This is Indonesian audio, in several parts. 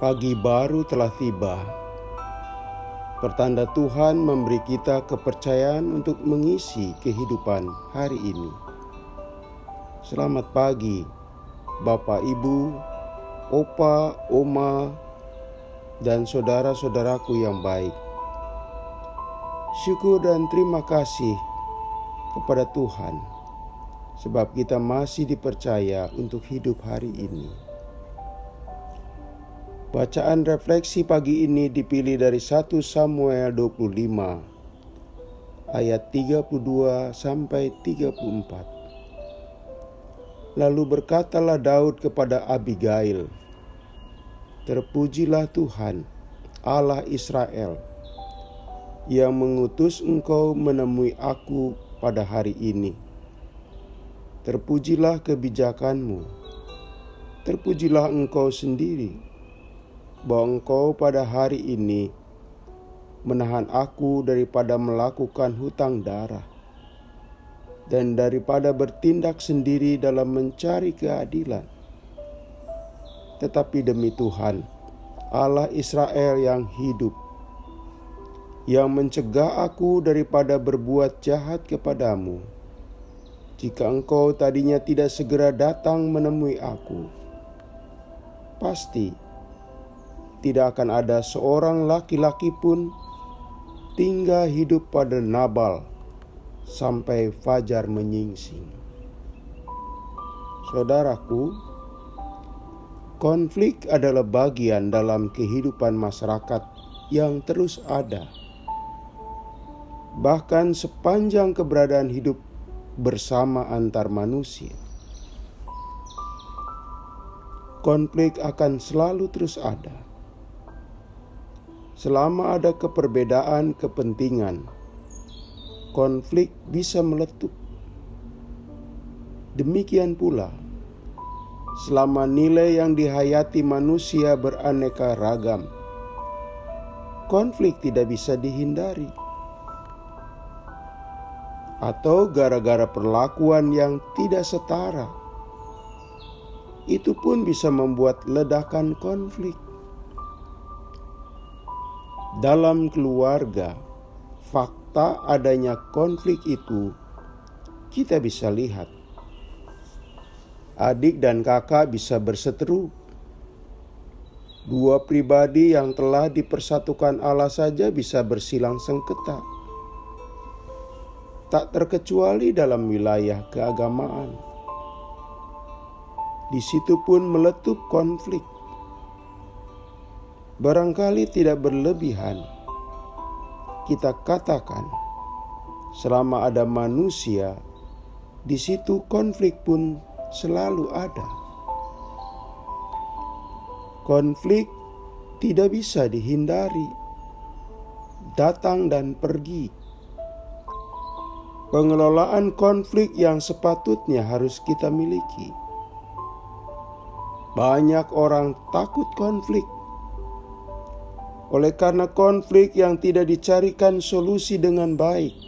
Pagi baru telah tiba. Pertanda Tuhan memberi kita kepercayaan untuk mengisi kehidupan hari ini. Selamat pagi, Bapak, Ibu, Opa, Oma, dan saudara-saudaraku yang baik. Syukur dan terima kasih kepada Tuhan, sebab kita masih dipercaya untuk hidup hari ini. Bacaan refleksi pagi ini dipilih dari 1 Samuel 25 ayat 32 sampai 34. Lalu berkatalah Daud kepada Abigail, "Terpujilah Tuhan, Allah Israel, yang mengutus engkau menemui aku pada hari ini. Terpujilah kebijakanmu, terpujilah engkau sendiri, bahwa engkau pada hari ini menahan aku daripada melakukan hutang darah dan daripada bertindak sendiri dalam mencari keadilan. Tetapi demi Tuhan, Allah Israel yang hidup, yang mencegah aku daripada berbuat jahat kepadamu, jika engkau tadinya tidak segera datang menemui aku, pasti tidak akan ada seorang laki-laki pun tinggal hidup pada Nabal sampai fajar menyingsing." Saudaraku, konflik adalah bagian dalam kehidupan masyarakat yang terus ada. Bahkan sepanjang keberadaan hidup bersama antar manusia, konflik akan selalu terus ada. Selama ada keperbedaan kepentingan, konflik bisa meletup. Demikian pula, selama nilai yang dihayati manusia beraneka ragam, konflik tidak bisa dihindari. Atau gara-gara perlakuan yang tidak setara, itu pun bisa membuat ledakan konflik. Dalam keluarga, fakta adanya konflik itu kita bisa lihat. Adik dan kakak bisa berseteru. Dua pribadi yang telah dipersatukan Allah saja bisa bersilang sengketa. Tak terkecuali dalam wilayah keagamaan. Di situ pun meletup konflik. Barangkali tidak berlebihan kita katakan, selama ada manusia, di situ konflik pun selalu ada. Konflik tidak bisa dihindari, datang dan pergi. Pengelolaan konflik yang sepatutnya harus kita miliki. Banyak orang takut konflik. Oleh karena konflik yang tidak dicarikan solusi dengan baik,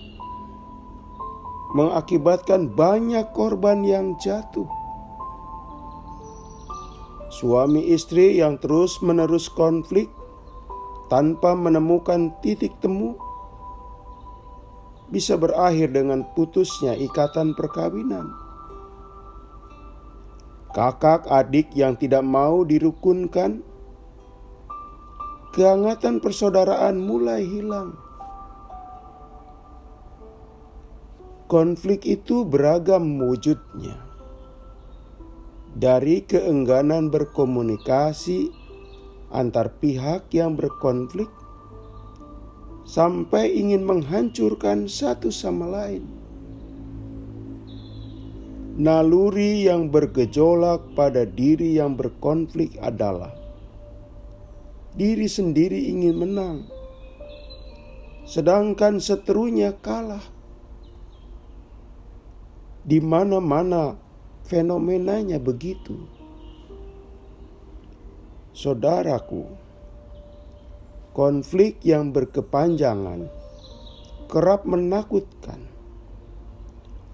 mengakibatkan banyak korban yang jatuh. Suami istri yang terus-menerus konflik tanpa menemukan titik temu bisa berakhir dengan putusnya ikatan perkawinan. Kakak adik yang tidak mau dirukunkan, kehangatan persaudaraan mulai hilang. Konflik itu beragam wujudnya. Dari keengganan berkomunikasi antar pihak yang berkonflik, sampai ingin menghancurkan satu sama lain. Naluri yang bergejolak pada diri yang berkonflik adalah diri sendiri ingin menang, sedangkan seterunya kalah. Di mana-mana fenomenanya begitu. Saudaraku, konflik yang berkepanjangan kerap menakutkan,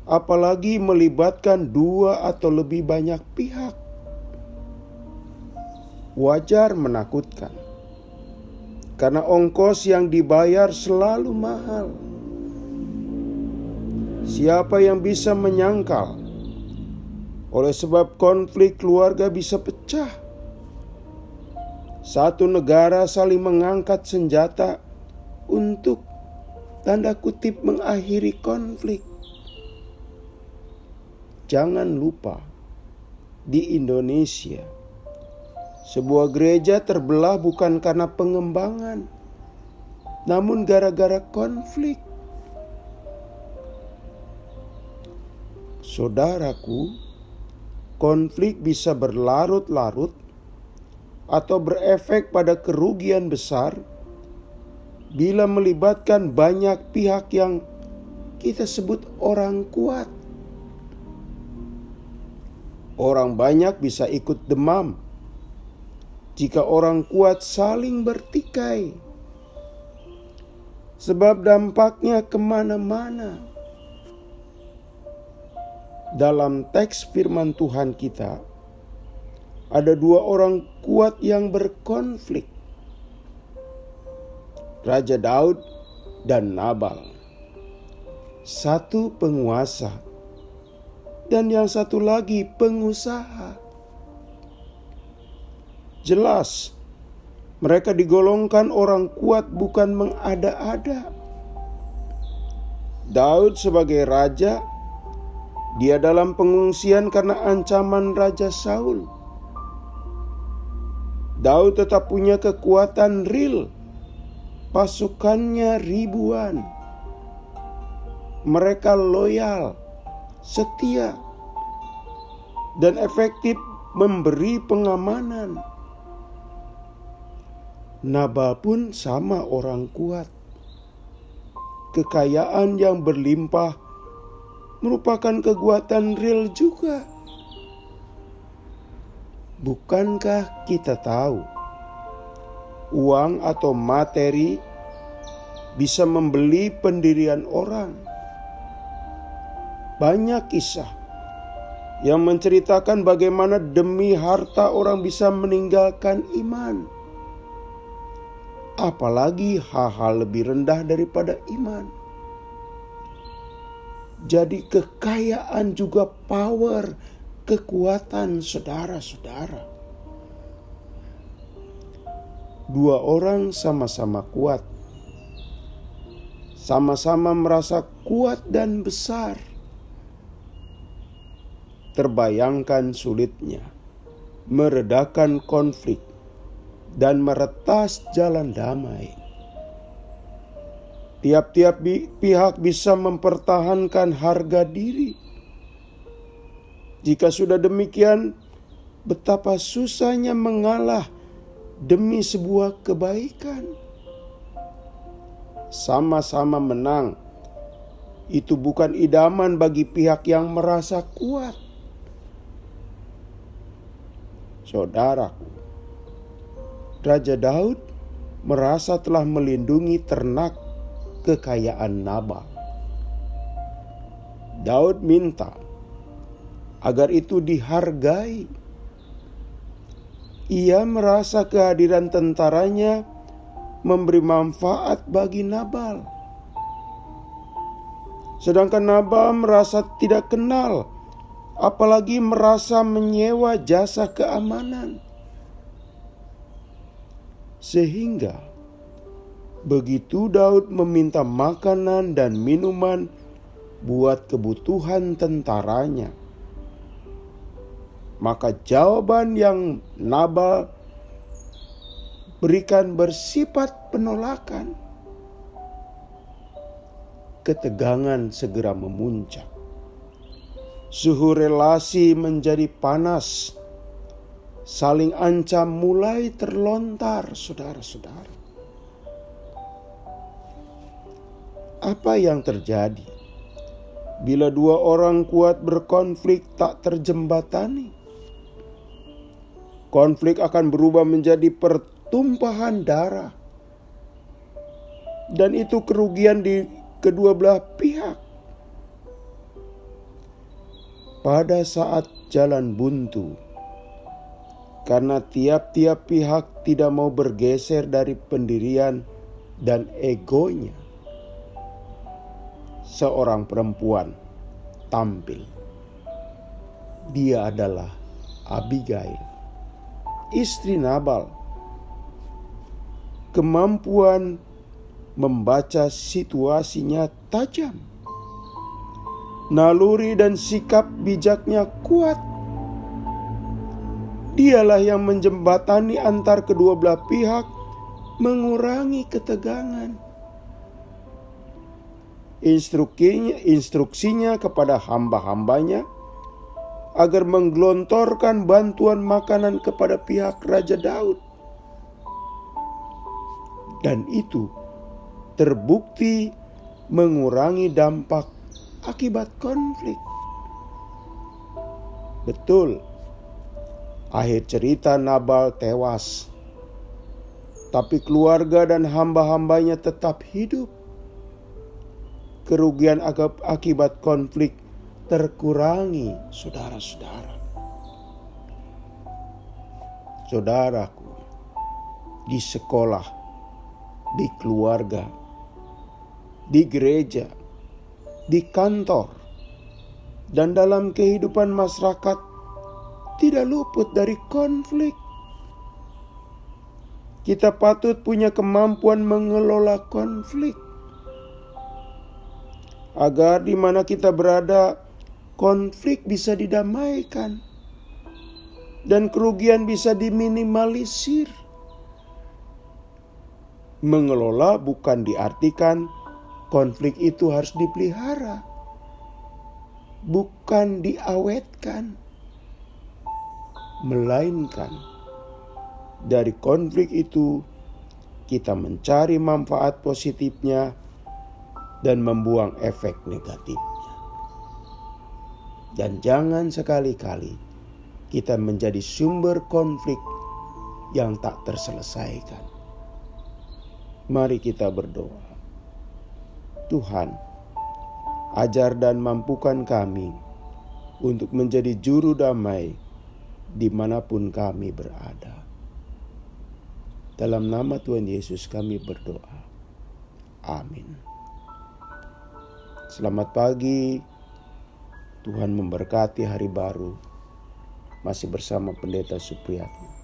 apalagi melibatkan dua atau lebih banyak pihak. wajar menakutkan, karena ongkos yang dibayar selalu mahal. Siapa yang bisa menyangkal? Oleh sebab konflik keluarga bisa pecah. Satu negara saling mengangkat senjata untuk tanda kutip mengakhiri konflik. Jangan lupa, di Indonesia, sebuah gereja terbelah bukan karena pengembangan, namun gara-gara konflik. Saudaraku, konflik bisa berlarut-larut atau berefek pada kerugian besar bila melibatkan banyak pihak yang kita sebut orang kuat. Orang banyak bisa ikut demam jika orang kuat saling bertikai, sebab dampaknya kemana-mana. Dalam teks firman Tuhan kita, ada dua orang kuat yang berkonflik, Raja Daud dan Nabal. Satu penguasa dan yang satu lagi pengusaha. Jelas, mereka digolongkan orang kuat bukan mengada-ada. Daud sebagai raja, dia dalam pengungsian karena ancaman Raja Saul. Daud tetap punya kekuatan real, pasukannya ribuan. Mereka loyal, setia, dan efektif memberi pengamanan. Nabal pun sama orang kuat. Kekayaan yang berlimpah merupakan kekuatan real juga. Bukankah kita tahu, uang atau materi bisa membeli pendirian orang? Banyak kisah yang menceritakan bagaimana demi harta orang bisa meninggalkan iman. Apalagi hal-hal lebih rendah daripada iman. Jadi kekayaan juga power, kekuatan, saudara-saudara. Dua orang sama-sama kuat, sama-sama merasa kuat dan besar. Terbayangkan sulitnya meredakan konflik dan meretas jalan damai. Tiap-tiap pihak bisa mempertahankan harga diri. Jika sudah demikian, betapa susahnya mengalah demi sebuah kebaikan. Sama-sama menang, itu bukan idaman bagi pihak yang merasa kuat. Saudaraku, Raja Daud merasa telah melindungi ternak kekayaan Nabal. Daud minta agar itu dihargai. Ia merasa kehadiran tentaranya memberi manfaat bagi Nabal. Sedangkan Nabal merasa tidak kenal, apalagi merasa menyewa jasa keamanan. Sehingga begitu Daud meminta makanan dan minuman buat kebutuhan tentaranya, maka jawaban yang Nabal berikan bersifat penolakan. Ketegangan segera memuncak. Suhu relasi menjadi panas. Saling ancam mulai terlontar, saudara-saudara. Apa yang terjadi bila dua orang kuat berkonflik tak terjembatani? Konflik akan berubah menjadi pertumpahan darah. Dan itu kerugian di kedua belah pihak. Pada saat jalan buntu, karena tiap-tiap pihak tidak mau bergeser dari pendirian dan egonya. Seorang perempuan tampil. Dia adalah Abigail, istri Nabal. Kemampuan membaca situasinya tajam. Naluri dan sikap bijaknya kuat. Dialah yang menjembatani antar kedua belah pihak, mengurangi ketegangan. Instruksinya kepada hamba-hambanya agar menggelontorkan bantuan makanan kepada pihak Raja Daud. Dan itu terbukti mengurangi dampak akibat konflik. Betul, akhir cerita Nabal tewas, tapi keluarga dan hamba-hambanya tetap hidup. Kerugian akibat konflik terkurangi, saudara-saudara. Saudaraku, di sekolah, di keluarga, di gereja, di kantor, dan dalam kehidupan masyarakat tidak luput dari konflik. Kita patut punya kemampuan mengelola konflik, agar di mana kita berada, konflik bisa didamaikan dan kerugian bisa diminimalisir. Mengelola bukan diartikan konflik itu harus dipelihara, bukan diawetkan, melainkan dari konflik itu kita mencari manfaat positifnya dan membuang efek negatifnya. Dan jangan sekali-kali kita menjadi sumber konflik yang tak terselesaikan. Mari kita berdoa. Tuhan, ajar dan mampukan kami untuk menjadi juru damai dimanapun kami berada. Dalam nama Tuhan Yesus kami berdoa. Amin. Selamat pagi. Tuhan memberkati hari baru. Masih bersama Pendeta Supriyatna.